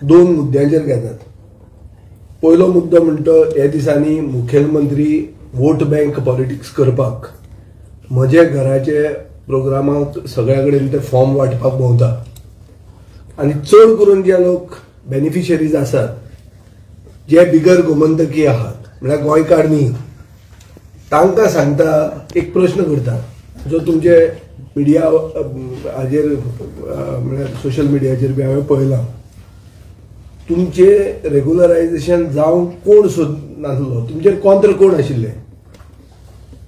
दोन मुद्द्यांचेर घेतात. पयलो मुद्दो म्हणतो ह्या दिसांनी मुखेलमंत्री वोट बँक पॉलिटिक्स करपाक म्हजे घराचे प्रोग्रामाक सगळ्या कडेन ते फॉर्म वाटपाक भोंवता आनी चड करून जे लोक बेनिफिशरीज आसात जे बिगर गोमंतकी आहात म्हळ्यार गोंयकार न्ही तांकां सांगता एक प्रश्न करता जो तुमचे मिडिया हाजेर म्हळ्यार सोशल मिडियाचेर बी हांवें पळयलां. तुमचे रेग्युलरायझेशन जावंक कोण नासलो, तुमचेर कोंत्र कोण आशिल्ले,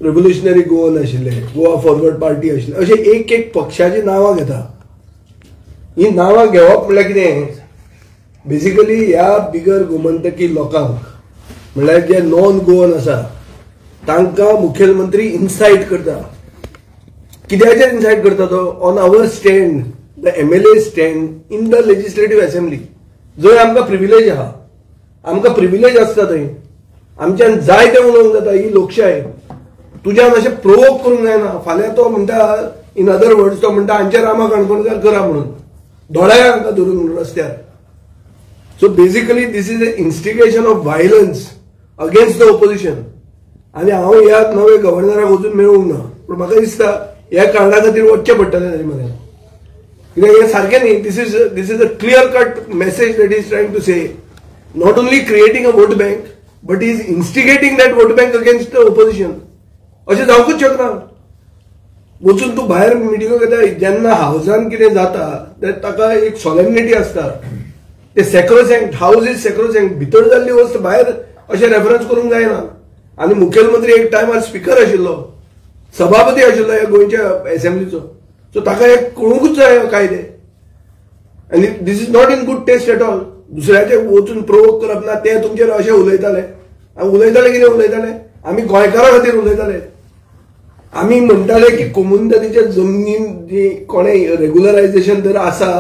रेव्होल्युशनरी गोवन आशिल्ले, गोवा फॉरवर्ड पार्टी आशिल्ले, अशे एक एक पक्षाची नांवां घेता. ही नांवां घेवप म्हळ्यार कितें, बेसिकली ह्या बिगर गोमंतकी लोकांक म्हळ्यार जे नॉन गोवन आसा तांकां मुखेलमंत्री इन्साइट करता. कित्याचेर इन्साइट करता तो, on our stand, the MLA stand in the legislative assembly, जंय आमकां प्रिविलेज आहा, आमकां प्रिविलेज आसता थंय, आमच्यान जाय तें उलोवंक जाता. ही लोकशाय. तुज्यान अशें प्रोवोक करूंक जायना. फाल्यां तो म्हणटा, इन अदर वर्ड्स तो म्हणटा हांचे रामा काणकोणकार करा म्हणून, दोळ्या हांकां धरून रस्त्यार. So basically this is a instigation of violence against the opposition. आनी हांव ह्या नवे गव्हर्नराक वचून मेळूंक ना, पूण म्हाका दिसता ह्या कारणां खातीर वचचें पडटलें ताचे मरेन. कित्याक हें सारकें न्ही. This is a clear cut message that is trying to say, not only creating a vote bank but is instigating that vote bank against the opposition. अशें जावंकूच शकना. वचून तूं भायर मिटिंगो घेता, जेन्ना हावजान कितें जाता ताका एक सॉलेमनिटी आसता. ते सॅक्रोसॅंक्ट, हावज इज सॅक्रोसॅंक्ट, भितर जाल्ली वस्त भायर अशें रेफरन्स करूंक जायना. आनी मुखेलमंत्री एक टायमार स्पीकर आशिल्लो, सभापती आशिल्लो ह्या गोंयच्या असेंब्लीचो. सो ताका एक कळूंकूच जाय कायदे. आनी this is not in good taste at all. दुसऱ्याचे वचून प्रोवोक करप ना, ते तुमचेर अशें उलयताले. उलयताले कितें उलयताले, आमी गोंयकारां खातीर उलयताले. आमी म्हणटाले की कोमुनिदादीच्या जमनीन जी कोणें रेग्युलरायझेशन जर आसा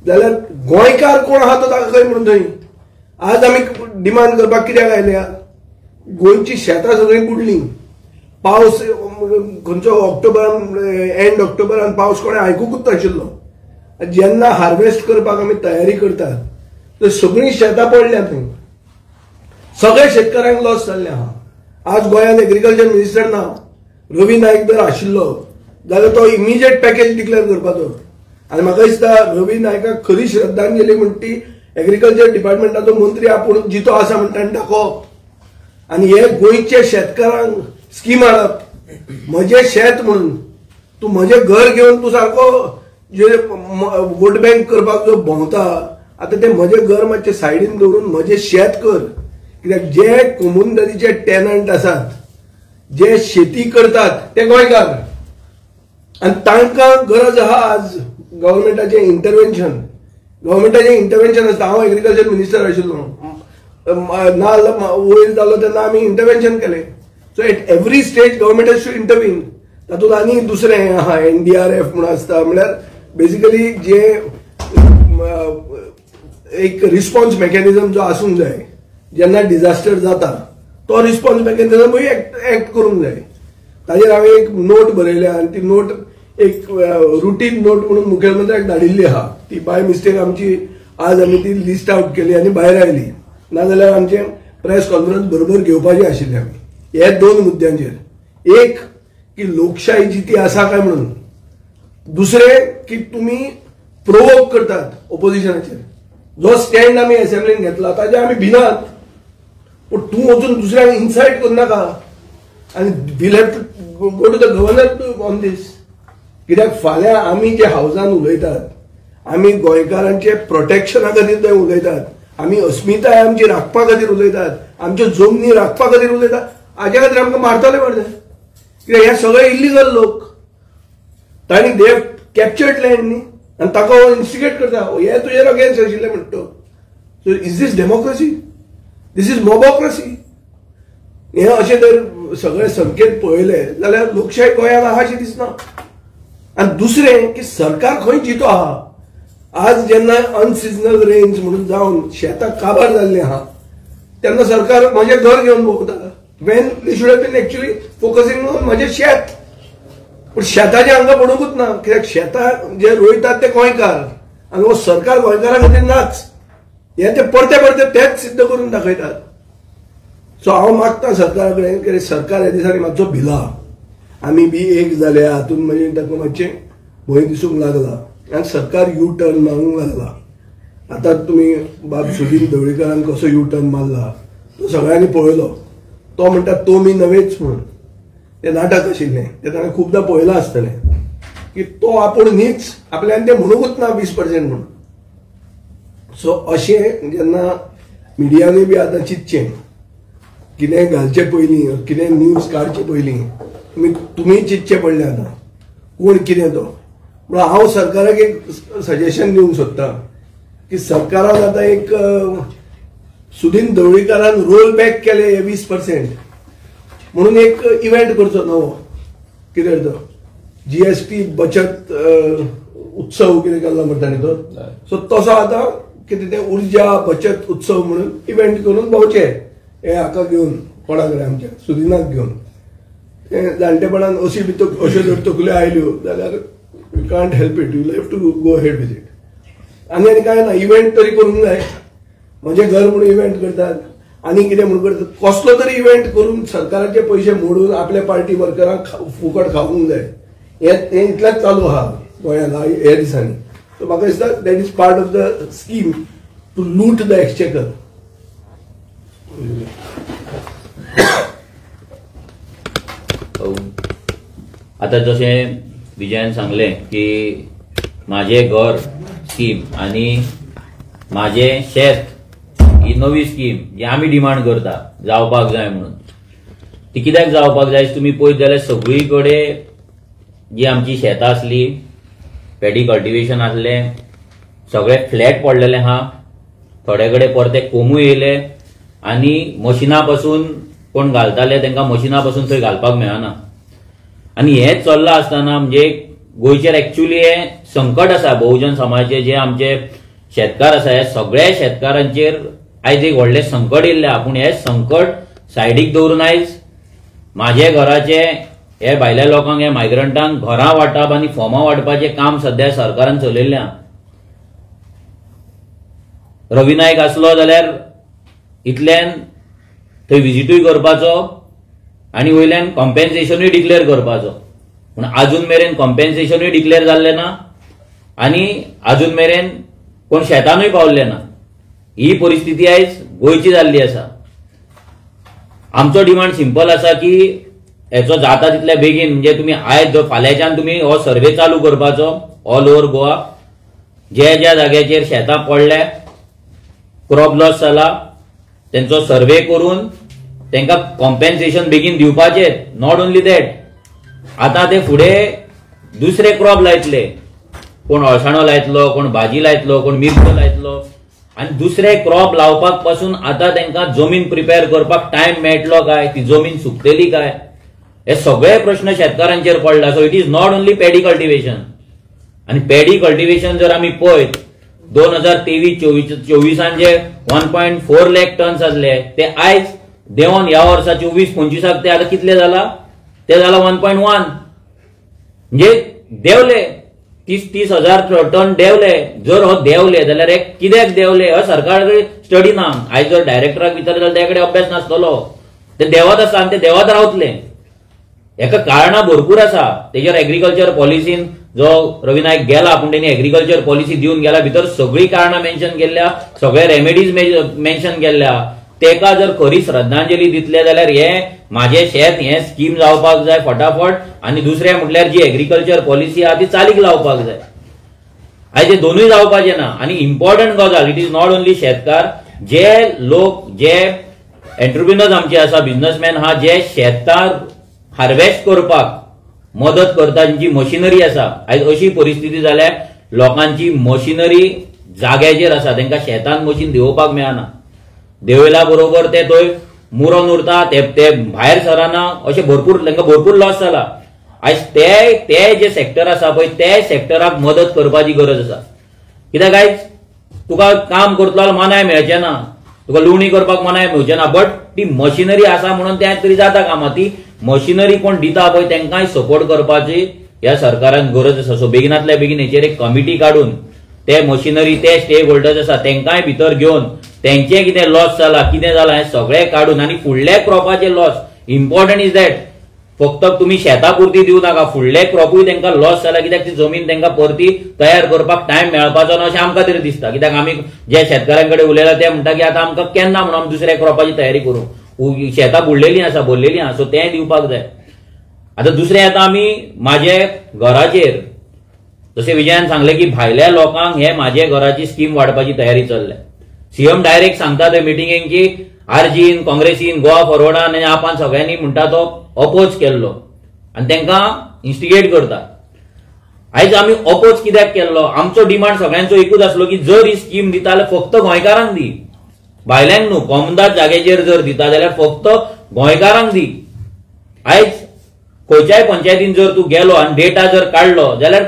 जाल्यार गोंयकार कोण आहा तो ताका खंय म्हणून थंय. आज आमी डिमांड करपाक कित्याक आयल्या, गोंयची शेतां सगळीं बुडलीं. पावस खंयचो ऑक्टोबरान, एंड ऑक्टोबरान पावस कोणें आयकूंकूच नाशिल्लो. जेन्ना हार्वेस्ट करपाक आमी तयारी करतात तर सगळीं शेतां पडल्या थंय. सगळ्या शेतकारांक लॉस जाल्लें आहा. आज गोंयांत एग्रीकल्चर मिनिस्टर ना. रवी नायक जर आशिल्लो जाल्यार तो इमिजिएट पॅकेज डिक्लेअर करपाचो. आनी म्हाका दिसता रवी नायकाक खरी श्रद्धांजली म्हणटा ती एग्रीकल्चर डिपार्टमेंटाचो मंत्री आपूण जितो आसा म्हणटा आनी दाखोवप. आनी हे गोंयच्या शेतकारांक स्कीम हाडप. म्हजें शेत म्हणून तूं म्हजें घर घेवन तूं सारको जे वोट बँक करपाक जो भोंवता, आतां तें म्हजें घर मातशें सायडीन दवरून म्हजें शेत कर. कित्याक जे कोमुनिदादीचे टॅनंट आसात, जे शेती करतात ते गोंयकार, आनी तांकां गरज आहा आज गव्हर्मेंटाचें इंटरव्हेन्शन. गव्हर्मेंटाचें इंटरव्हेन्शन आसता. हांव एग्रीकल्चर मिनिस्टर आशिल्लो, नाल्ल वयर जालो तेन्ना आमी इंटरव्हेन्शन केलें. So at every stage government has to intervene. तातूंत आनी दुसरें आहा, NDRF म्हणून आसता. म्हळ्यार बेसिकली जे एक रिस्पॉन्स मेकॅनिझम जो आसूंक जाय जेन्ना डिझास्टर जाता, तो रिस्पॉन्स मेकॅनिझमूय एक्ट करूंक जाय. ताजेर हांवें एक नोट बरयल्या आनी ती नोट एक रुटीन नोट म्हणून मुखेलमंत्र्याक धाडिल्ली आहा. ती बाय मिस्टेक आमची आज आमी ती लिस्ट आउट केली आनी भायर आयली. नाजाल्यार आमचें प्रेस कॉन्फरन्स बरोबर घेवपाचें आशिल्लें आमी हे दोन मुद्द्यांचेर. एक की लोकशाही जिती आसा काय म्हणून, दुसरें की तुमी प्रोवोक करतात ओपोजिशनाचेर. जो स्टँड आमी असेंब्लीन घेतला ताजे आमी भिनात, पूण तूं वचून दुसऱ्यांक इन्साइट करनाका. आनी we'll have to go to the governor on this. कित्याक फाल्यां आमी जे हावजान उलयतात, आमी गोंयकारांचे प्रोटेक्शना खातीर थंय उलयतात, आमी अस्मिताय आमची राखपा खातीर उलयतात, आमच्यो जमनी राखपा खातीर उलयतात, हाजे खातीर आमकां मारतले मरे. कित्याक हे सगळे इल्लिगल लोक, तांणी दे हॅव कॅप्चर्ड लँड न्ही, आनी ताका हो इन्स्टिगेट करता. हे तुजेर अगेन्स्ट आशिल्ले म्हणटा. So is this democracy? This is mobocracy. हे अशें जर सगळे संकेत पळयले जाल्यार लोकशाही गोंयांत आहा अशें दिसना. आनी दुसरें की सरकार खंय चितो आहा. आज जेन्ना अनसिजनल रेन्स म्हणून जावन शेतां काबार जाल्लीं आहा तेन्ना सरकार म्हजें घर घेवन भोंवता. When they should have been actually focusing on म्हजें शेत. पूण शेताचें हांगा पडूंकूच ना. कित्याक शेतां जे रोयतात ते गोंयकार, आनी हो सरकार गोंयकारां खातीर नाच. हे ते परते परते तेच सिद्ध करून दाखयतात. सो हांव मागता सरकारा कडेन की सरकार ह्या दिसांनी मातसो भिला. आमी बी एक जाले हातून म्हणजे ताका मातशें भंय दिसूंक लागला आनी सरकार यू टर्न मारूंक लागला. आतां तुमी बाब सुदीन ढवळीकरान कसो यू टर्न मारला तो सगळ्यांनी पळयलो. तो म्हणटा तो मी नवेच म्हणून ते नाटक आशिल्लें तें ताणें खुबदां पळयलां आसतलें की तो आपूण न्हीच आपल्यान तें म्हणूंकूच ना 20% म्हणून. सो अशें जेन्ना मिडियानूय बी आतां चिंतचें कितेंय घालचे पयलीं कितें न्यूज काडचे पयलीं तुमी चिंतचें पडलें आतां कोण कितें तो. म्हणून हांव सरकाराक एक सजेशन दिवंक सोदतां की सरकारान आतां एक सुदीन ढवळीकरान रोल बॅक केले 20% म्हणून एक इव्हेंट करचो नवो. कितें तो GST बचत उत्सव कितें केल्लो म्हणटा न्ही तो. सो तसो आतां कितें तें उर्जा बचत उत्सव म्हणून इव्हेंट करून भोंवचे हे हाका घेवन कोणा कडेन आमच्या सुदिनाक घेवन. जाणटेपणान अशी भितर अश्यो जर तकल्यो आयल्यो जाल्यार you can't help it. You have to go head with it. आनी कांय ना इव्हेंट तरी करूंक जाय. म्हणजे घर म्हणून इव्हेंट करतात आनी कितें म्हणून करतात. कसलो तरी इव्हेंट करून सरकाराचे पयशे मोडून आपल्या पार्टी वर्करांक फुकट खावूंक जाय. हे इतलेंच चालू आहा गोंयांत हे दिसांनी. सो म्हाका दिसता that is part of the scheme to loot the exchequer. आता जशें विजयान सांगलें की माझे घर स्कीम आणि माझे शेत ही नवी स्कीम जी आमी डिमांड करता जावपाक जाय म्हणून. ती कित्याक जावपाक जाय तुम्ही पळयत जाल्यार सगळी कडेन जी आमची शेतां आसली पॅडी कल्टिवेशन आसले सगळे फ्लॅट पडलेले आहा. थोडे कडेन परते कोमूय येयले आनी मशिना पासून कोण घालताले तांकां मशिना पासून थंय घालपाक मेळना. आनी हें चल्लां आसतना म्हणजे गोंयचेर एक्चुअली हे संकट आसा बहुजन समाजाचे जे आमचे शेतकार आसा हे सगळ्या शेतकारांचेर आयज एक व्हडलें संकट येयल्लें आहा. पूण हे संकट सायडीक दवरून आयज म्हाजे घराचे हे भायल्या लोकांक हे मायग्रंटांक घरां वांटप आनी फॉर्मां वांटपाचें काम सध्या सरकारान चलयल्लें आहा. रवी नायक आसलो जाल्यार इतल्यान थंय विजिटूय करपाचो आनी वयल्यान कॉम्पेन्सेशनूय डिक्लेअर करपाचो. पूण अजून मेरेन कॉम्पेन्सेशनूय डिक्लेअर जाल्लें ना आनी अजून मेरेन कोण शेतानूय पावल्ले ना. ही परिस्थिती आयज गोंयची जाल्ली आसा. आमचो डिमांड सिंपल आसा की हेचो जाता तितले बेगीन म्हणजे तुमी आयज फाल्यांच्यान तुमी हो सर्वे चालू करपाचो ऑल ओव्हर गोवा. ज्या ज्या जाग्याचेर शेतां पडल्या क्रॉप लॉस जाला तेंचो सर्वे करून तांकां कॉम्पेन्सेशन बेगीन दिवपाचें. नॉट ओन्ली दॅट आतां ते फुडें दुसरे क्रॉप लायतले. कोण अळसाणो लायतलो कोण भाजी लायतलो कोण मिरच्यो लायतलो आनी दुसरे क्रॉप लावपाक पासून आतां तांकां जमीन प्रिपेअर करपाक टायम मेळटलो काय ती जमीन सुकतली काय हे सगळे प्रश्न शेतकारांचेर पडला. So it is not only paddy cultivation. आनी पॅडी कल्टिवेशन जर आमी पळयत 2023-24 जे 1.4 लाख टन्स आसले ते आयज देंवन ह्या वर्सा 24-25 ते आतां कितले जाला ते जाला 1.1 म्हणजे देंवले 30,000 टन देंवले. जर हो देंवले जाल्यार कित्याक देंवले हो सरकार कडेन स्टडी ना. आयज जर डायरेक्टराक विचारलें जाल्यार त्या कडेन अभ्यास नासतलो. ते देंवत आसा आनी ते देंवत रावतले. हेका कारणां भरपूर आसा. तेजेर एग्रीकल्चर पॉलिसीन जो रवी नायक गेला पूण तेणी एग्रीकल्चर पॉलिसी दिवन गेला भितर सगळी कारणां मेन्शन केल्ल्या सगळे रेमेडीज मेन्शन केल्ल्या. तेका जर खरी श्रद्धांजली दितले जाल्यार हे माझे शेत हे स्कीम जावपाक जाय फटाफट आनी दुसरे म्हटल्यार जी एग्रीकल्चर पॉलिसी आहा ती चालीक लावपाक जाय. आयज हे दोनूय जावपाचे ना. आनी इम्पॉर्टंट गजाल इट इज नॉट ओन्ली शेतकार जे लोक जे एंटरप्रिनर्स आमचे आसा बिझनेसमॅन आहा जे शेतां हार्वेस्ट करपाक मदत करता जी मशिनरी आसा. आयज अशी परिस्थिती जाल्या लोकांची मशिनरी जाग्याचेर आसा तांकां शेतान मशीन देंवोवपाक मेळना. देंवयला बरोबर ते थंय मुरोन उरता ते भायर सरना अशें भरपूर तांकां भरपूर लॉस जाला. आयज ते जे सेक्टर आसा पळय ते सेक्टराक मदत करपाची गरज आसा. कित्याक आयज तुका काम करतलो मनाय मेळचें ना तुका लुवणी करपाक मनाय मेळचें ना. बट ती मशिनरी आसा म्हणून त्या तरी जाता कामां. ती मशिनरी कोण दिता पळय तांकांय सपोर्ट करपाची ह्या सरकारान गरज आसा. सो बेगिनांतल्या बेगीन हेचेर एक कमिटी काडून ते मशिनरी ते स्टेक होल्डर्स आसा तेंकाय भितर घेवन तेंचे कितें लॉस जाला कितें जाला हें सगळें काडून आनी फुडल्या क्रॉपाचे लॉस इम्पॉर्टंट इज दॅट फक्त तुम्ही शेतापुरती दिवं नाका फुडले क्रॉपूय तांकां लॉस जाला कित्याक ती जमीन तांकां परती तयार करपाक टायम मेळपाचो ना अशें आमकां तरी दिसता कित्याक आमी जे शेतकारां कडेन उलयला ते म्हणटा की आतां आमकां केन्ना म्हणून आमी दुसऱ्या क्रॉपाची तयारी करूं शेतां बुडलेलीं आसा भरलेलीं आसा सो तें दिवपाक जाय. आतां दुसरें येता आमी म्हाजे घराचेर जशें विजयान सांगलें की भायल्या लोकांक हे म्हाजे घराची स्कीम वाडपाची तयारी चल्ल्या. सीएम डायरेक्ट सांगता ते मिटिंगेक की आरजीन काँग्रेसीन गोवा फॉरवर्डान आनी आपान सगळ्यांनी म्हणटा तो अपोज केल्लो आनी तांकां इन्स्टिगेट करता. आयज आमी अपोज कित्याक केल्लो आमचो डिमांड सगळ्यांचो एकूच आसलो की जर ही स्कीम दिता जाल्यार फक्त गोंयकारांक दी भायल्यांक न्हू कोमदाद जाग्याचेर जर दिता जाल्यार फक्त गोंयकारांक दी. आयज खंयच्याय पंचायतीन जर तूं गेलो आनी डेटा जर काडलो जाल्यार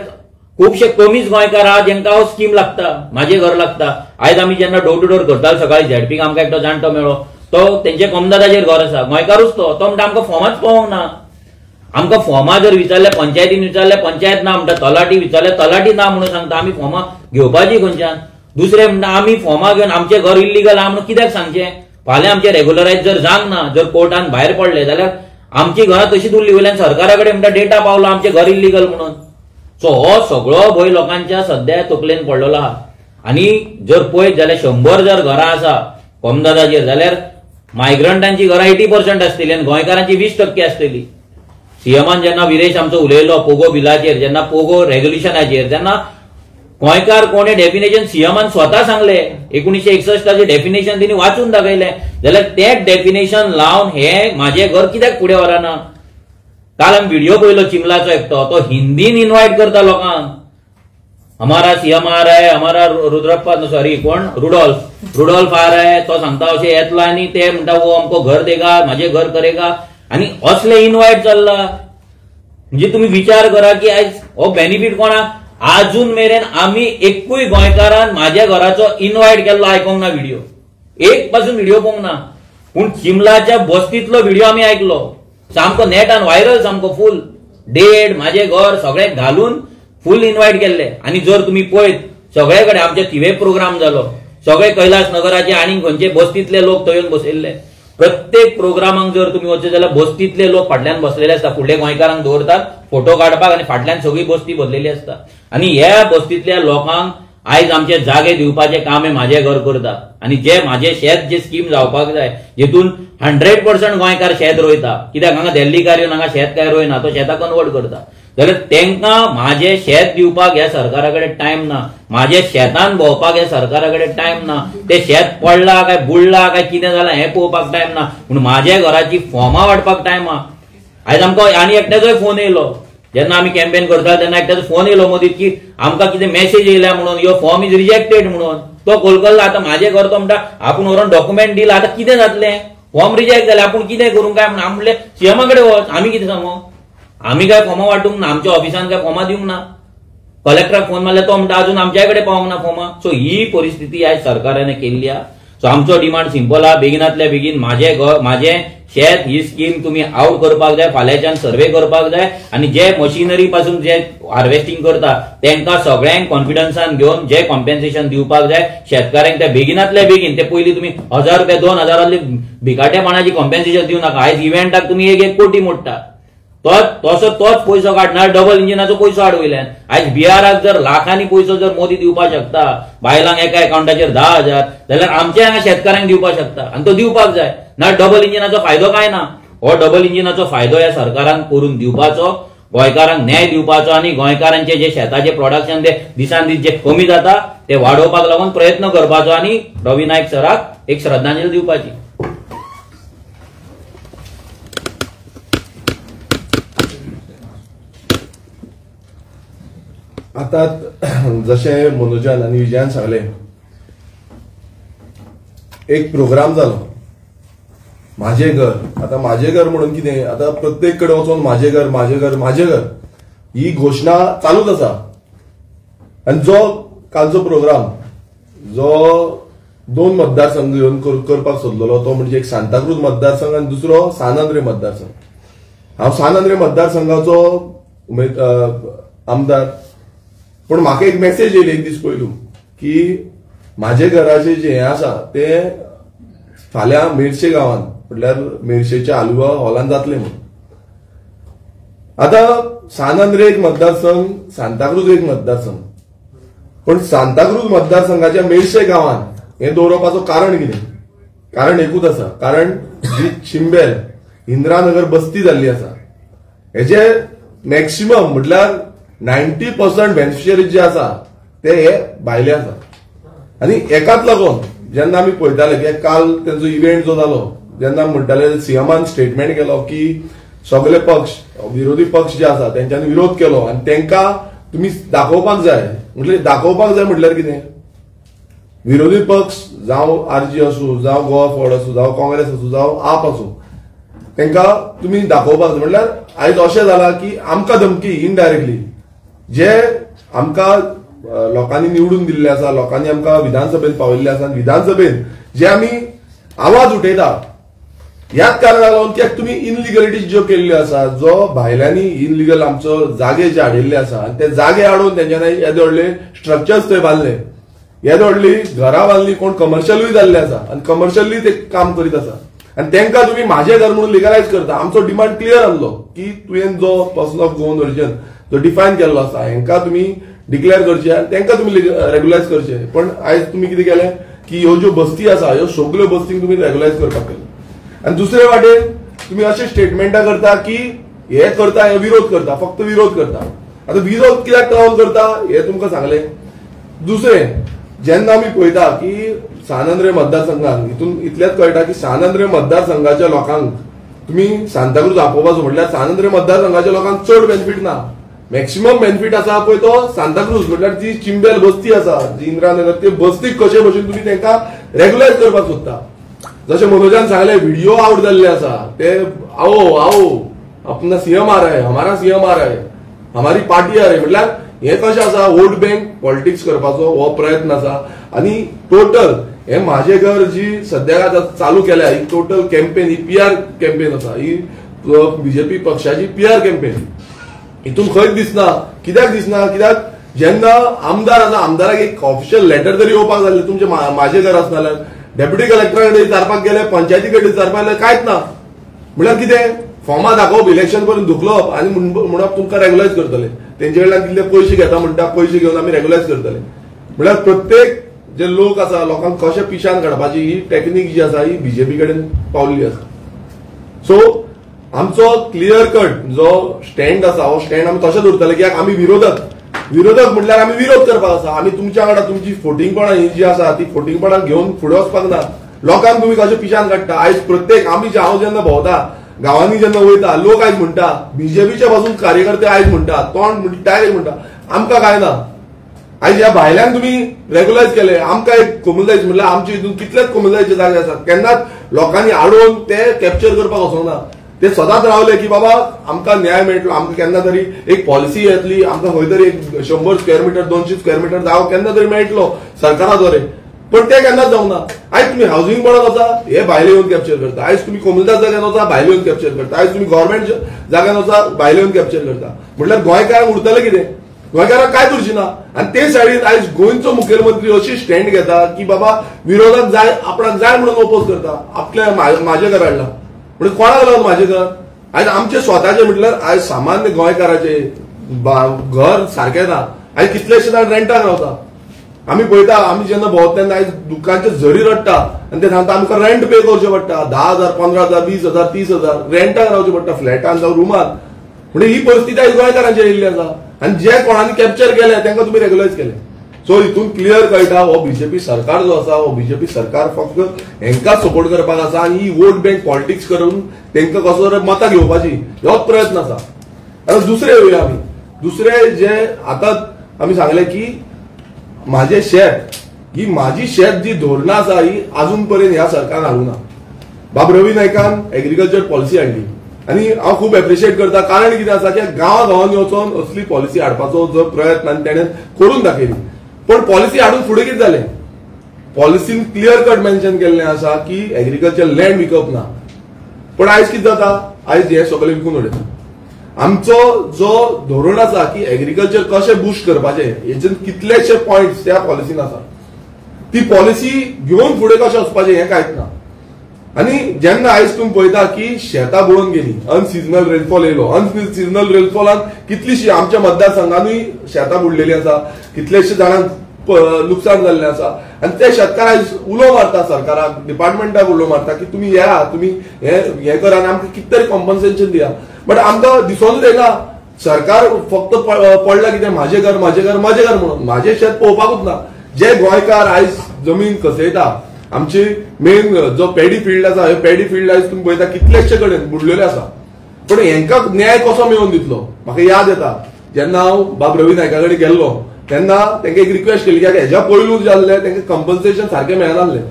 खूबशे कमीच गोंयकार आहा जेंकां हो स्कीम लागता म्हाजे घर लागता. आयज आमी जेन्ना डोर टू डोर करताले सकाळी झेडपीक आमकां एकटो जाणटो मेळ्ळो तो तेंचे कोमदादाचेर घर आसा गोंयकारूच तो म्हणटा आमकां फॉर्माच पावोंक ना. आमकां फॉर्मां जर विचारले पंचायतीन विचारले पंचायत ना म्हणटा तलाटी विचारले तलाटी ना म्हणून सांगता आमी फॉर्मां घेवपाची खंयच्यान. दुसरे म्हणटा आमी फॉर्मां घेवन आमचें घर इल्लीगल आहा म्हणून कित्याक सांगचें फाल्यां आमचें रेग्युलरायज जर जावंक ना जर कोर्टान भायर पडले जाल्यार आमची घरां तशीच उरली वयल्यान सरकारा कडेन म्हणटा डेटा पावलो आमचें घर इल्लीगल म्हणून. सो हो सगळो भंय लोकांच्या सध्या तकलेन पडलेलो आहा. आनी जर पळयत जाल्यार 100 जर घरां आसा कोमदादाचेर जाल्यार मायग्रंटांची घरां 80% आसतली आनी गोंयकारांची 20% आसतली. सीएमान जेन्ना विरेश आमचो उलयलो पोगो बिलाचेर जेन्ना पोगो रेग्युलेशनाचेर तेन्ना गोंयकार कोणे डेफिनेशन सीएमान स्वता सांगले 1961 डेफिनेशन तिणी वाचून दाखयलें जाल्यार तें डेफिनेशन लावन हे म्हाजे घर कित्याक फुडें व्हरना. काल आमी व्हिडिओ पळयलो चिमलाचो एकटो तो हिंदीन इन्वायट करता लोकांक हमारा सीएम आ रहा है हमारा रुद्रप्पा सॉरी कोण रुडॉल्फ आ रहा है तो सांगता अशें येतलो आनी ते म्हणटा वो हमको घर देगा म्हाजे घर करेगा आनी असले इन्वायट चल्ला. म्हणजे तुम्ही विचार करा की आयज हो बेनिफिट कोणाक आजून मेरेन आमी एकूय गोंयकारान म्हाज्या घराचो इन्वायट केल्लो आयकोंक ना व्हिडिओ एक पासून व्हिडिओ पळोवंक ना. पूण चिमलाच्या बस्तीतलो व्हिडिओ आमी आयकलो सामको नेटान व्हायरल सामको फूल डेट म्हाजे घर सगळें घालून फूल इन्वायट केल्ले. आनी जर तुम्ही पळयत सगळे कडेन आमचे थिवे प्रोग्राम जालो सगळे कैलास नगराचे आनी खंयचे बस्तीतले लोक थंय येवन बसयल्ले. प्रत्येक प्रोग्रामाक जर तुम्ही वचत जाल्यार बस्तीतले लोक फाटल्यान बसलेले आसता फुडले गोंयकारांक दवरतात फोटो काडपाक आनी फाटल्यान सगळी बस्ती भरलेली आसता. आनी ह्या बस्तीतल्या लोकांक आयज आमचे जागे दिवपाचें काम हे म्हाजे घर करता. आनी जे म्हाजे शेत जे स्कीम जावपाक जाय जेतून 100% गोंयकार शेत रोयता कित्याक हांगा दिल्लीकार येवन हांगा शेत काय रोयना तो शेतां कन्वर्ट करता जाल्यार तांकां म्हाजें शेत दिवपाक ह्या सरकारा कडेन टायम ना. म्हाज्या शेतान भोंवपाक ह्या सरकारा कडेन टायम ना. ते शेत पडला काय बुडला काय कितें जालां हें पळोवपाक टायम ना. पूण म्हाज्या घराची फॉर्मां वाडपाक टायम आहा. आयज आमकां आनी एकट्याचोय फोन येयलो जेन्ना आमी कॅम्पेन करता तेन्ना एकट्याचो फोन येयलो मदींच की आमकां कितें मेसेज येयल्या म्हणून युअर फॉर्म इज रिजेक्टेड म्हणून. तो कोलकल्ला आतां म्हाजे घर तो म्हणटा आपूण व्हरोन डॉक्युमेंट दिला आतां कितें जातलें फॉर्म रिजेक्ट जालें आपूण कितें करूं काय म्हणून आमी म्हणलें सीएमा कडेन वच आमी कितें सांगू आमी काय फॉर्मां वांटूंक ना आमच्या ऑफिसान काय फॉर्मां दिवंक ना. कलेक्टराक फोन मारल्यार तो म्हणटा अजून आमच्या कडेन पावंक ना फॉर्मां. सो ही परिस्थिती आयज सरकारान केल्ली आहा. सो आमचो डिमांड सिंपल आहा बेगिनातल्या बेगीन म्हाजें शेत ही स्कीम तुम्ही आउट करपाक जाय फाल्यांच्यान सर्वे करपाक जाय आनी जे मशिनरी पासून जे हार्वेस्टिंग करता तांकां सगळ्यांक कॉन्फिडन्सान घेवन जे कॉम्पेन्सेशन दिवपाक जाय शेतकऱ्यांक ते बेगिनातल्या बेगीन ते पयलीं तुम्ही 1000 रुपया 2000 भिकाटेपणाची कॉम्पेन्सेशन दिवं नाका. आयज इव्हेंटाक तुम्ही 1 कोटी मोडटा तोच पयसो काडणार डबल इंजिनाचो पयसो हाड वयल्यान. आयज बिहाराक जर लाखांनी पयसो जर मोदी दिवपाक शकता बायलांक एका अकाउंटाचेर 10,000 जाल्यार आमच्या हांगा शेतकऱ्यांक दिवपाक शकता आनी तो दिवपाक जाय ना. डबल इंजिनाचो फायदो काय ना. हो डबल इंजिनाचो फायदो ह्या सरकारान करून दिवपाचो गोंयकारांक न्याय दिवपाचो आनी गोंयकारांचे जे शेताचे प्रोडक्शन ते दिसान दीस जे कमी जाता ते वाडोवपाक लागून प्रयत्न करपाचो आनी रवी नायक सराक एक श्रद्धांजली दिवपाची. आता जशें मनोजान आनी विजयान सांगलें एक प्रोग्राम जालो म्हाजें घर. आता म्हाजें घर म्हणून कितें आता प्रत्येक कडेन वचून म्हाजें घर म्हाजें घर म्हाजें घर ही घोशणा चालूच आसा. आनी जो कालचो प्रोग्राम जो 2 मतदारसंघ घेवन करपाक सोदलेलो तो म्हणजे एक सांताक्रूज मतदारसंघ आनी दुसरो सानंद्रे मतदारसंघ. हांव सानंद्रे मतदारसंघाचो आमदार. पण म्हाका एक मेसेज येयली एक दीस पयलू की माझे घराचे जे हे आसा ते फाल्यां मेर्शे गांवांत म्हटल्यार मेर्शेच्या आलुवा हॉलांत जातले म्हणून. आता सान अंद्रे एक मतदारसंघ, सांताक्रूज एक मतदारसंघ, पण सांताक्रूज मतदारसंघाच्या मेर्शे गांवांत हे दवरपाचो कारण कितें? कारण एकूच आसा, कारण जी चिंबेल इंदिरानगर बस्ती जाल्ली आसा हेजे मॅक्सिमम म्हटल्यार 90% बेनिफिशियरीज जे आसा ते हे भायले आसा. आनी एकाच लागून जेन्ना आमी पळयताले की काल तेंचो इव्हेंट जो जालो, जेन्ना म्हणटाले सीएमान स्टेटमेंट केलो की सगळे पक्ष विरोधी पक्ष जे आसा तेंच्यांनी विरोध केलो आनी तेंकां तुमी दाखोवपाक जाय. दाखोवपाक जाय म्हटल्यार कितें? विरोधी पक्ष जावं आरजी आसूं, जावं गोवा फॉर्ड आसूं, जावं काँग्रेस आसूं, जावं आप आसूं, तेंकां तुमी दाखोवपाक जाय. म्हटल्यार आयज अशें जाला की आमकां धमकी इनडायरेक्टली जे आमकां लोकांनी निवडून दिल्ले आसा, लोकांनी आमकां विधानसभेत पावयल्ले आसा, विधानसभेत जे आमी आवाज उठयता ह्याच कारणाक लागून कित्याक तुमी इनलिगलिटीज ज्यो केल्ल्यो आसा, जो भायल्यांनी इनलिगल आमचो जागे जे हाडिल्ले आसा आनी ते जागे हाडून तेंच्यांनी येदे व्हडले स्ट्रक्चर्स थंय बांदले, येदे व्हडली घरां बांदली, कोण कमर्शियलूय जाल्ले आसा आनी कमर्शियली ते काम करीत आसा आनी तेंकां तुमी म्हाजे घर म्हणून लिगलायज करता. आमचो डिमांड क्लियर आसलो की तुवें जो पर्सन ऑफ गोवन ओरिजिन जो डिफायन केल्लो आसा हेंकां तुमी डिक्लेअर करचे आनी तेंकां तुमी रेग्युलायज करचे. पण आयज तुमी कितें केलें की ह्यो ज्यो बस्ती आसा ह्यो सगळ्यो बस्तींक तुमी रेग्युलायज करपाक केलें. आनी दुसरे वाटेन तुमी अशें स्टेटमेंटां करता की हे करता, हे विरोध करता, फक्त विरोध करता. आतां विरोध कित्याक लागून करता हे तुमकां सांगलें. दुसरें जेन्ना आमी पळयता की सान अंद्रे मतदारसंघात हितून इतलेंच कळटा की सान अंद्रे मतदारसंघाच्या लोकांक तुमी सांताक्रूज आपोवपाचो म्हटल्यार सान अंद्रे मतदारसंघाच्या लोकांक चड बेनिफीट ना. मॅक्सिमम बेनिफीट आसा पळय तो सांताक्रूज म्हटल्यार जी चिंबेल बस्ती आसा, जी इंदिरानगर, ते बस्तीक कशे भशेन तुमी तेंकां रेग्युलायज करपाक सोदता. जशें मनोजान सांगलें व्हिडिओ आउट जाल्ले आसा ते आओ आओ अपना सीएम आ रहा है, हमारा सीएम आ रहा है, हमारी पार्टी आ रही, म्हटल्यार हे कशें आसा वोट बँक पॉलिटिक्स करपाचो हो प्रयत्न आसा. आनी टोटल हे म्हाजे घर जी सद्याक आतां चालू केल्या ही टोटल कॅम्पेन, ही PR कॅम्पेन आसा, ही बीजेपी पक्षाची PR कॅम्पेन. हितून खंयच दिसना. कित्याक दिसना? कित्याक जेन्ना आमदार आसा आमदाराक एक ऑफिशियल लेटर तरी येवपाक जाय. तुमचे म्हाजे घर आसनाल्यार डेप्युटी कलेक्टरा कडेन विचारपाक गेले, पंचायती कडेन विचारपाक गेले, कांयच ना. म्हळ्यार कितें फॉर्मां दाखोवप, इलेक्शन पर्यंत धुकलप आनी म्हणप तुमकां रेग्युलायज करतले. तेंचे कडल्यान कितले पयशे घेता म्हणटा, पयशे घेवन आमी रेग्युलायज करतले. म्हळ्यार प्रत्येक जे लोक आसा लोकांक कशे पिशान काडपाची ही टॅक्नीक जी आसा ही बीजेपी कडेन पावल्ली आसा. सो आमचो क्लियर कट जो स्टँड आसा हो स्टँड आमी तशेंच उरतले. कित्याक आमी विरोधक म्हटल्यार आमी विरोध करपाक आसा. आमी तुमच्या वांगडा तुमची फोटिंगपणां ही जी आसा ती फोटिंगपणां घेवन फुडें वचपाक ना. लोकांक तुमी कशे पिशान काडटा. आयज प्रत्येक आमी हांव जेन्ना भोंवता गांवांनी जेन्ना वयता लोक आयज म्हणटा बीजेपीच्या पासून कार्यकर्ते आयज म्हणटा तोंड डायरेक्ट म्हणटा आमकां काय ना. आयज ह्या भायल्यान तुमी रेग्युलायज केले, आमकां एक कोमुलदायज म्हटल्यार आमचे हितून कितलेच कोमुलदायचे जागे आसात. केन्नाच लोकांनी हाडून ते कॅप्चर करपाक वचोंक ना. ते सदांच रावले की बाबा आमकां न्याय मेळटलो, आमकां केन्ना तरी एक पॉलिसी येतली, आमकां खंय तरी एक 100 स्क्वेअर मिटर 200 स्क्वेअर मिटर जागो केन्ना तरी मेळटलो सरकारा द्वारे. पण ते केन्नाच जावंक ना. आयज तुम्ही हाऊसिंग बोर्डात वचा हे भायले येवन कॅप्चर करता. आयज तुम्ही कोमुलदार जाग्यान वचा भायले येवन कॅप्चर करता. आयज तुम्ही गव्हर्नमेंट जाग्यान वचा भायले येवन कॅप्चर करता. म्हटल्यार गोंयकारांक उरतलें कितें? गोंयकारांक कांयच उरची ना. आनी ते सायडीन आयज गोंयचो मुखेलमंत्री अशी स्टँड घेता की बाबा विरोधाक जाय आपणाक जाय म्हणून ओपोज करता. आपल्या म्हाजे घर हाडला म्हणजे कोणाक लागून म्हाजे घर? आयज आमचे स्वताचे म्हटल्यार आयज सामान्य गोंयकाराचे घर सारकें ना. आयज कितलेशे जाण रेंटाक रावता. आमी पळयता आमी जेन्ना भोंवता तेन्ना आयज दुकानचे झरी रडटा आनी ते सांगता आमकां रेंट पे करचें पडटा 10,000 15,000 20,000 30,000 रेंटाक रावचें पडटा फ्लॅटान जावं रुमान. म्हणजे ही परिस्थिती आयज गोंयकारांचेर येयल्ली आसा. आनी जे कोणांनी कॅप्चर केले तेंकां तुमी रेग्युलायज केले. सो हितून क्लियर कळटा हो बीजेपी सरकार जो आसा हो बीजेपी सरकार फक्त हेंकां सपोर्ट करपाक आसा आनी ही वोट बँक पॉलिटिक्स करून तेंकां कसो तरी मतां घेवपाची होच प्रयत्न आसा. आतां दुसरे येवया आमी. दुसरे जे आतां आमी सांगले की म्हाजे शेत ही म्हाजी शेत जी धोरणां आसा ही अजून पर्यंत ह्या सरकारान हाडूंक ना. बाब रवी नायकान एग्रीकल्चर पॉलिसी हाडली आनी हांव खूब एप्रिशिएट करता. कारण कितें आसा की गांवांनी वचून असली पॉलिसी हाडपाचो जो प्रयत्न आनी तेणें करून दाखयली. पण पॉलिसी हाडून फुडें कितें जालें? पॉलिसीन क्लियर कट मेन्शन केल्लें आसा की एग्रीकल्चर लँड विकप ना. पण आयज कितें जाता? आयज हे सगळें विकून उडयता. आमचो जो धोरण आसा की एग्रीकल्चर कशें बूस्ट करपाचें हेचे कितलेशे पॉयंट्स त्या पॉलिसीन आसा. ती पॉलिसी घेऊन फुडें कशें वचपाचें हें कांयच ना. आनी जेन्ना आयज तुम्ही पळयता की शेतां बुडोवन गेली, अनसिजनल रेनफॉल येयलो, अनसिजनल रेनफॉलान कितलीशीं आमच्या मतदारसंघांनी शेतां बुडलेलीं आसा, कितलेशे जाणांक लुकसाण जाल्लें आसा. आनी ते शेतकार आयज उलो मारता सरकाराक, डिपार्टमेंटाक उलो मारता की तुमी येया, तुमी हें करा आनी आमकां कितें तरी कॉम्पन्सेशन दिया. बट आमकां दिसूनच येना सरकार फक्त पडला कितें म्हाजें घर म्हाजें घर म्हाजें घर म्हणून. म्हाजें शेत पळोवपाकूच ना. जे गोंयकार आयज जमीन कसयता, आमची मेन जो पॅडी फील्ड आसा, हे पॅडी फील्ड आयज तुम्ही पळयता कितलेशे कडेन बुडलेले आसा. पण हेंकां न्याय कसो मेळोवन दितलो. म्हाका याद येता जेन्ना हांव बाब रवी नायका कडेन गेल्लो तेन्ना तांकां एक रिक्वेस्ट केली की हेज्या पयलू जाल्ले तांकां कंपन्सेशन सारकें मेळनासलें.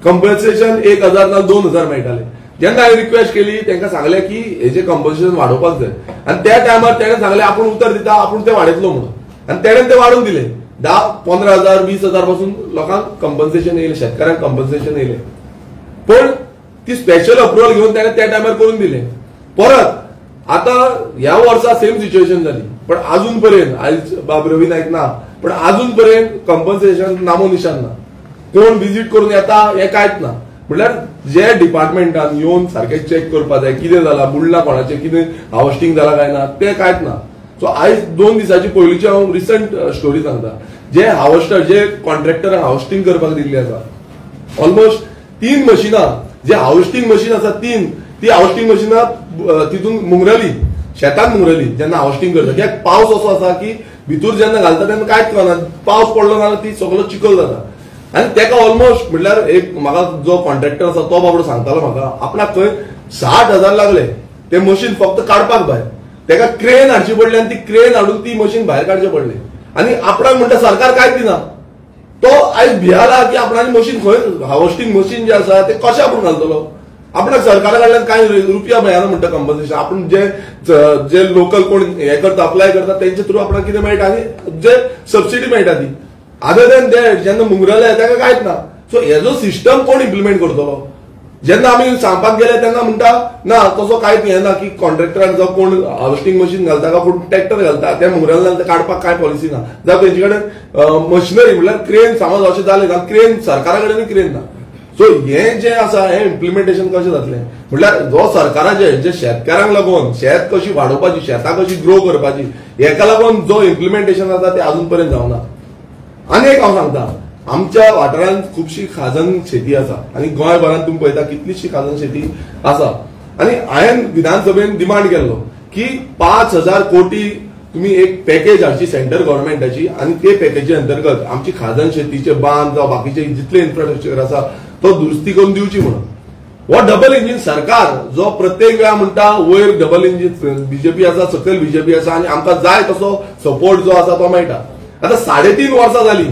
कंपन्सेशन 1000 ना 2000 मेळटालें. जेन्ना हांवें रिक्वेस्ट केली तांकां सांगलें की हेजें कंपन्सेशन वाडोवपाक जाय. आनी त्या टायमार तेणें सांगलें आपूण उतर दिता, आपूण तें वाडयतलो म्हणून. आनी तेणें तें वाडोवन दिलें. 10-15,000 20,000 पासून लोकांक कंपन्सेशन येयलें, शेतकऱ्यांक कंपन्सेशन येयलें. पण ती स्पेशल अप्रुवल घेवन ताणें त्या टायमार करून दिलें. परत आता ह्या वर्सा सेम सिच्युएशन जाली. पण अजून पर्यंत आयज बाब रवी नायक ना, पण अजून पर्यंत कंपन्सेशन नामो निशान ना. कोण व्हिजिट करून येता हें कांयच ना. म्हटल्यार जे डिपार्टमेंटान येवन सारकें चॅक करपा जाय कितें जालां, बुडलां कोणाचें, कितें हावस्टिंग जालां काय ना, तें कांयच ना. सो आयज 2 दिसाची पयलींची हांव रिसंट स्टोरी सांगता. जे हावस्टर, जे कॉन्ट्रॅक्टरान हावस्टिंग करपाक दिल्ली आसा, ऑलमोस्ट 3 मशिनां, जे हावस्टिंग मशीन आसा 3, ती हावस्टिंग मशिनां तितून मुंगरली, शेतान मुंगरली जेन्ना हावस्टिंग करता. कित्याक पावस असो आसा की भितूर जेन्ना घालता तेन्ना कांयच कळना, पावस पडलो जाल्यार ती सगळो चिखल जाता. आनी तेका ऑलमोस्ट म्हटल्यार एक म्हाका जो कॉन्ट्रॅक्टर आसा तो बाबडो सांगतालो म्हाका आपणाक थंय 60,000 लागले ते मशीन फक्त काडपाक भायर. तेका क्रेन हाडची पडली आनी ती क्रेन हाडून ती मशीन भायर काडचें पडलें. आनी आपणाक म्हणटा सरकार कांयच दिना. तो आयज भियाला की आपणाची मशीन खंय, हावस्टिंग मशीन जे आसा ते कशें आपूण घालतलो. आपणाक सरकारा कडल्यान कांय रुपया मेळना म्हणटा कंपन्सेशन. आपूण जे लोकल कोण हें करता, अप्लाय करता तेंचे थ्रू आपणाक कितें मेळटा आनी जे सबसिडी मेळटा ती. अदर दॅन दॅट जेन्ना मुंगरले ताका कांयच ना. सो हेजो सिस्टम कोण इम्प्लिमेंट करतलो. जेन्ना आमी सांगपाक गेले तेन्ना म्हणटा ना तसो कांयच हें ना की कॉन्ट्रॅक्टराक जावं कोण हावस्टिंग मशीन घालता काय कोण ट्रॅक्टर घालता त्या मुंगरल्यान काडपाक कांय पॉलिसी ना. जावं तेंचे कडेन मशिनरी म्हटल्यार क्रेन समज अशें जालें ना, क्रेन सरकारा कडेनूय क्रेन ना. सो हें जें आसा हें इम्प्लिमेंटेशन कशें जातलें. म्हटल्यार जो सरकाराचें जे शेतकारांक लागून शेत कशी वाडोवपाची, शेतां कशी ग्रो करपाची, हेका लागून जो इम्प्लिमेंटेशन आसा तें अजून पर्यंत जावना. आनी एक हांव सांगता, आमच्या वाठारांत खुबशी खाजन शेती आसा आनी गोंयभरांत तुम्ही पळयता कितलीशी खाजन शेती आसा. आनी हांवें विधानसभेन डिमांड केल्लो की 5,000 कोटी तुम्ही एक पॅकेज हाडची सेंट्रल गव्हर्नमेंटाची आनी ते पॅकेजी अंतर्गत आमची खाजन शेतीचे बांद जावं बाकीचे जितले इन्फ्रास्ट्रक्चर आसा तो दुरुस्ती करून दिवची म्हणून. हो डबल इंजिन सरकार जो प्रत्येक वेळा म्हणटा वयर डबल इंजिन बीजेपी आसा, सकयल बीजेपी आसा आनी आमकां जाय तसो सपोर्ट जो आसा तो मेळटा. आता 3.5 वर्सां जाली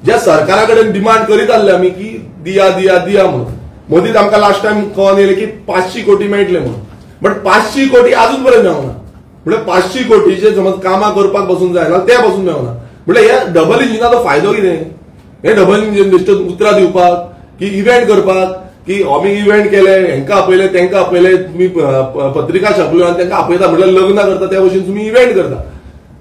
ज्या सरकारा कडेन डिमांड करीत आसले आमी की दिया दिया दिया म्हणून. मदींच आमकां लास्ट टायम कळोन येयलें की 500 कोटी मेळटले म्हणून. बट 500 कोटी अजून पर्यंत मेळना. म्हणजे 500 कोटीचे समज कामां करपाक बसून जाय ना ते बसून मेळना. म्हणजे ह्या डबल इंजिनाचो फायदो कितें. हे डबल इंजिन बेश्टेच उतरां दिवपाक की इव्हेंट करपाक की आमी इव्हेंट केले, हेंकां आपयले तेंकां आपयले, तुम्ही पत्रिका छापल्यो आनी तेंकां आपयता म्हटल्यार लग्न करता त्या भशेन तुम्ही इव्हेंट करता.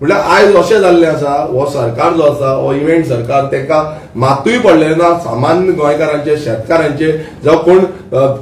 म्हटल्यार आयज अशें जाल्लें आसा हो सरकार जो आसा हो इव्हेंट सरकार तेंकां मातूय पडलें ना. सामान्य गोंयकारांचे, शेतकारांचे जावं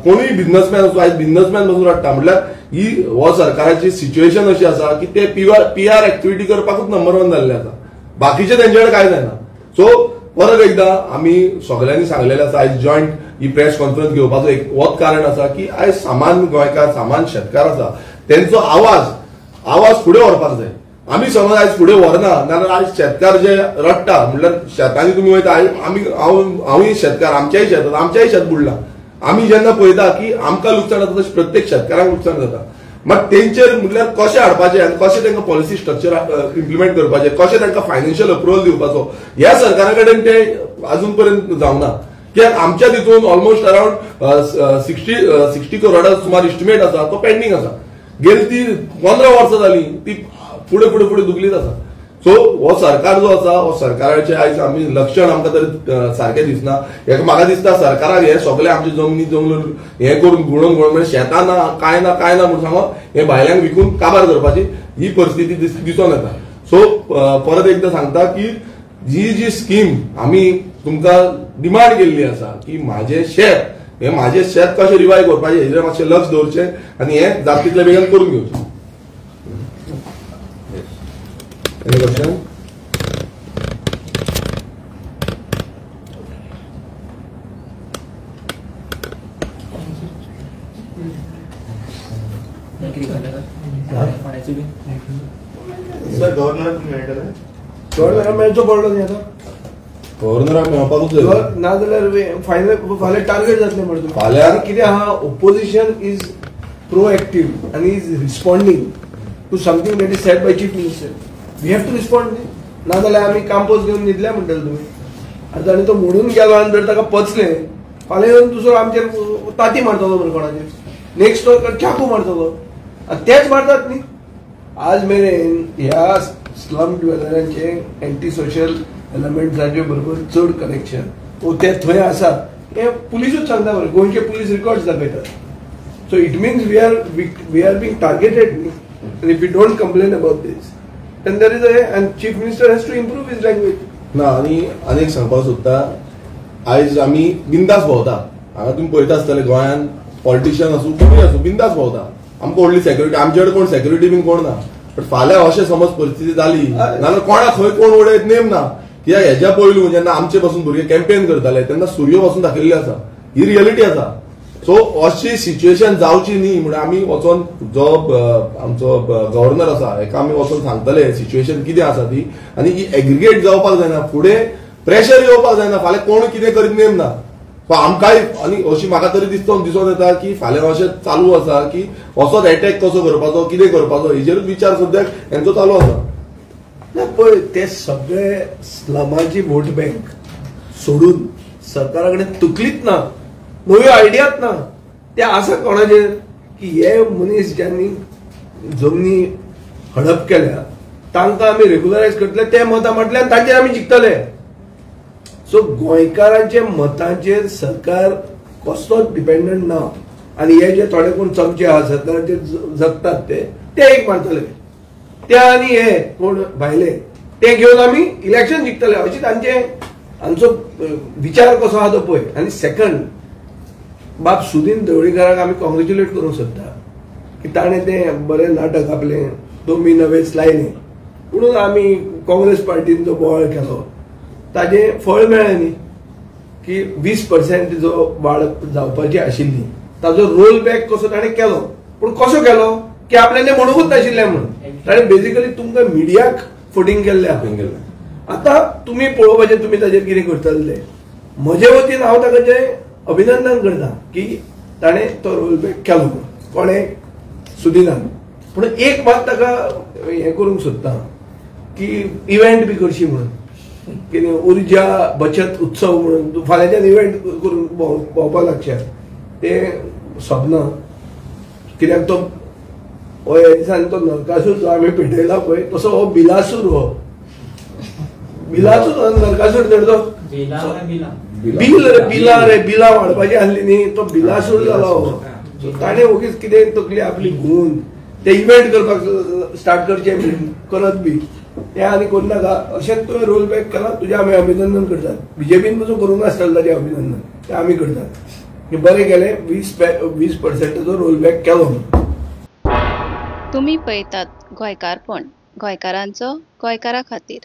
कोणूय बिझनसमॅन असो आयज बिझनसमॅन बसून हाडटा. म्हटल्यार ही हो सरकाराची सिच्युएशन अशी आसा की ते PR एक्टिव्हिटी करपाकूच नंबर 1 जाल्ले आसा. बाकीचे तेंचे कडेन कांय जायना. सो परत एकदा आमी सगळ्यांनी सांगलेलें आसा आयज जॉयंट ही प्रेस कॉन्फरन्स घेवपाचो एक होच कारण आसा की आयज सामान्य गोंयकार, सामान्य शेतकार आसा तेंचो आवाज फुडें व्हरपाक जाय. आमी समज आयज फुडें व्हरना जाल्यार आयज शेतकार जे रडटा म्हटल्यार शेतांनी तुमी वयता हांवूय शेतकार, आमच्याय शेतात आमच्याय शेत बुडलां. आमी जेन्ना पळयता की आमकां लुकसाण जाता तशें प्रत्येक शेतकारांक लुकसाण जाता. मात तेंचेर म्हटल्यार कशें हाडपाचें आनी कशें तांकां पॉलिसी स्ट्रक्चर इम्प्लिमेंट करपाचें, कशें तांकां फायनान्शियल अप्रुवल दिवपाचो ह्या सरकारा कडेन ते अजून पर्यंत जावना. कित्याक आमच्या तितून ऑलमोस्ट अराउंड 60 करोडा सुमार इस्टिमेट आसा तो पेंडींग आसा. गेली ती 15 वर्सां जाली ती फुडें फुडें फुडें दुखलीच आसा. सो हो सरकार जो आसा हो सरकाराचे आयज आमी लक्षण आमकां तरी सारकें दिसना. म्हाका दिसता सरकाराक हे सगळे आमचे जमनी हे करून गुणोवन म्हणजे शेतां ना काय ना म्हणून सांगप हे भायल्यांक विकून काबार करपाची ही परिस्थिती दिसून येता. सो परत एकदा सांगता की जी स्कीम आम्ही तुमकां डिमांड केल्ली आसा की माझे शेत हे माझे शेत कशें रिवायव करपाचें हेजेर मातशें लक्ष दवरचें आनी हें जाता तितले बेगीन करून घेवचें. Any question? सर गव्हर्नर मेळटले गव्हर्नराक मेळचो पडलो न्ही आतां गव्हर्नराक मेळपाकूच जाय. नाजाल्यार फाल्यां टार्गेट जातलें म्हणून फाल्यां- आनी कितें आहा ओपोजिशन इज प्रोएक्टिव्ह आनी is responding to something that is set by chief minister. We have to respond न्ही. नाजाल्यार आमी कांपोज घेवन न्हिदल्या म्हणटले तुमी. आतां आनी तो म्हणून गेलो आनी जर ताका पचलें फाल्यां येवन दुसरो आमचेर ताती मारतलो बरं कोणाचेर नेक्स्ट चाकू मारतलो. आनी तेच मारतात न्ही. आज मेरेन ह्या स्लम ड्वेलरांचे एंटी सोशल एलिमेंट्साचे बरोबर चड कनेक्शन ते थंय आसा हे पुलिसूच सांगता बरें. गोंयचे पुलीस रिकॉर्ड्स दाखयतात. So it means we are being targeted न्ही. And if we don't complain about this, then there is and Chief Minister has to improve his language. ना आनी एक सांगपाक सोदता आयज आमी बिंदास भोंवता. हांगा तुमी पळयता आसतले गोंयांत पॉलिटिशियन आसूं कोणूय आसूं बिंदास भोंवता. आमकां व्हडली सेक्युरिटी आमचे कडेन कोण सेक्युरिटी बीन कोण ना. बट फाल्यां अशें समज परिस्थिती जाली नाल्यार कोणाक खंय कोण उडयत नेम ना. कित्याक हेज्या पयलू जेन्ना आमचे पासून भुरगे कॅम्पेन करताले तेन्ना सूर्य पासून दाखयल्ले आसा. ही रियलिटी आसा. सो अशी सिच्युएशन जावची न्ही म्हणून आमी वचोन जो आमचो गव्हर्नर आसा हेका आमी वचोन सांगतले सिच्युएशन कितें आसा ती आनी ही एग्रिगेट जावपाक जायना. फुडें प्रेशर येवपाक जायना. फाल्यां कोण कितें करीत नेम ना. सो आमकांय आनी अशी म्हाका तरी दिसोन येता की फाल्यां अशें चालू आसा की असोच अटॅक कसो करपाचो कितें करपाचो हेजेरूच विचार सद्याक हेंचो चालू आसा. ना पळय ते सगळे स्लमाची वोट बँक सोडून सरकारा कडेन तकलीच ना. नव्यो आयडियाच ना. ते आसा कोणाचेर की हे मनीस ज्यांनी जमनी हडप केल्या तांकां आमी रेग्युलरायज करतले ते मतां म्हटल्यार तांचेर आमी जिखतले. सो गोंयकारांचे मतांचेर सरकार कसलोच डिपेंडंट ना. आनी हे जे थोडे कोण चमचे आहा सरकाराचेर जगतात ते एक मारतले. ते आनी हे कोण भायले ते घेवन आमी इलेक्शन जिखतले अशी तांचो विचार कसो आहा तो पळय. आनी सेकंड बाब सुदीन ढवळीकाराक आमी कॉंग्रेच्युलेट करूंक सोदता की ताणें तें बरें नाटक आपलें तुमी नवेच लायले म्हणून आमी काँग्रेस पार्टीन जो बोवाळ केलो ताजें फळ मेळ्ळें न्ही की 20% जो वाड जावपाची आशिल्ली ताजो रोल बॅक कसो ताणें केलो. पूण कसो केलो की आपल्यान तें म्हणूंकूच नाशिल्लें म्हणून ताणें बेजिकली तुमकां मिडियाक फुटींग केल्लें आहा. आतां तुमी पळोवपाचें तुमी ताजेर कितें करतले. म्हजे वतीन हांव ताका जें अभिनंदन करता की ताणें तो रोल बॅक केलो कोणें सुदिनान. पूण एक मात ताका हें करूंक सोदता की इव्हेंट बी करची म्हणून कितें उर्जा बचत उत्सव म्हणून फाल्यांच्यान इव्हेंट करून भोंवपाक लागचे ते सपना. कित्याक तो ह्या दिसांनी तो नरकासूर जो आमी पेटयला पळय तसो हो बिलासूर नरकासूर धरतो बिला वाडपाची आसली न्ही तो बिलासूर जालो. ताणें ओगीच कितें तकली आपली घुंवन ते इव्हेंट करपाक स्टार्ट करचे करत बी ते आनी करनाका. अशेंच तुवें रोल बॅक केला तुजें आमी अभिनंदन करतात. बीजेपीन पसून करूंक नासतलें ताजें अभिनंदन ते आमी करतात. बरें केलें 20% रोल बॅक केलो. तुम्ही पळयतात गोंयकारपण गोंयकारांचो गोंयकारा खातीर.